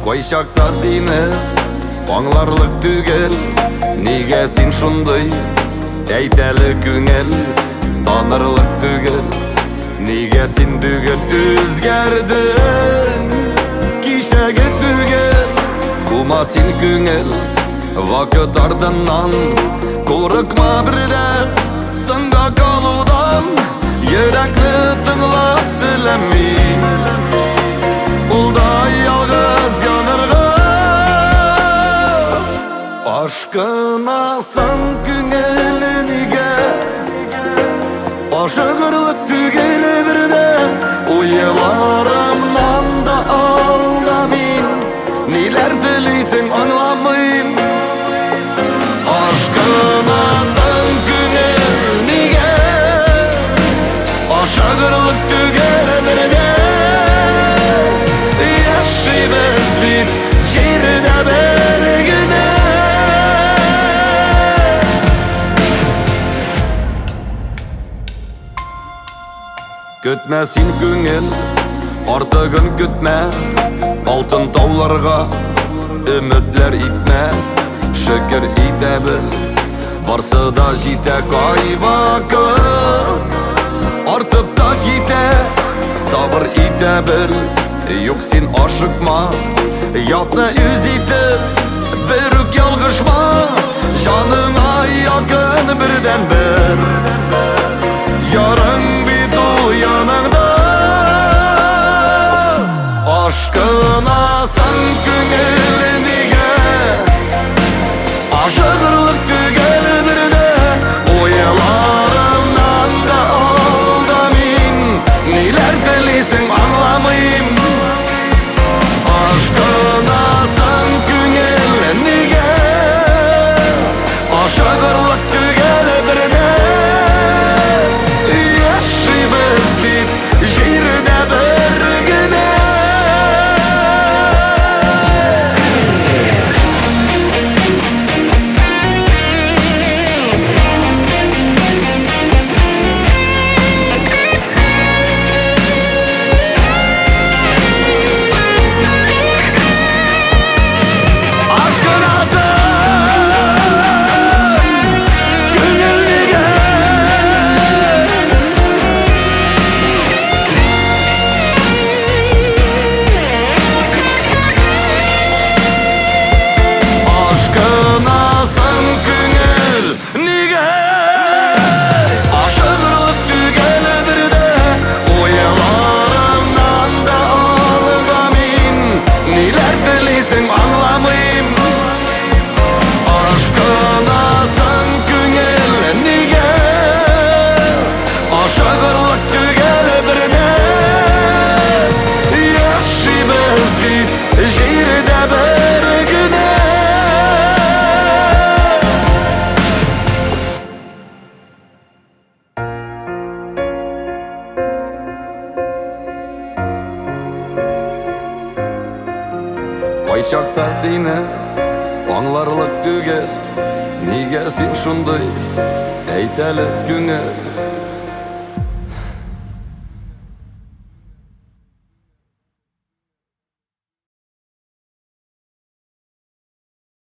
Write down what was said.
Koyşakta seni аңларлык түгел, неге сен шундай әйтәле күңел. Танырлык түгел, неге сен бүген үзгәрдең. Кичәге түгел, булма сен күңел. Вакыт артыннан курыкма бердә, сынга калудан. Йөрәкне тыңлап теләми, ул да ялгыз янырга. Ашкынасың күңеле неге, ашыгырлык түгел бердә. Уйларымнан да алда мин, ниләр телисең аңламыйм. Ашкынасың күңел неге, ашыгырлык түгел бердә. Яшибез бит җирдә бер генә. Көтмә син күңел, артыгын көтмә. Алтын тауларга өметләр итмә. Шөкер итә бел, барсы да җитә. Кай вакыт артып та китә, сабыр итә бел. Юк син ашыкма, ятны үз итеп, бер үк ялгышма. Җаныңа якын бердән бер, ярың бит ул яныңда. Ашкынасың күңел неге, ашыгырлык түгел бердә. Уйларымнан да алда мин, ниләр телисең аңламыйм. Ашкынасың күңел неге, ашыгырлык түгел бердә. Яшибез бит җирдә бер генә. Кайчакта сине аңларлык түгел, неге син шундай әйтәле күңел.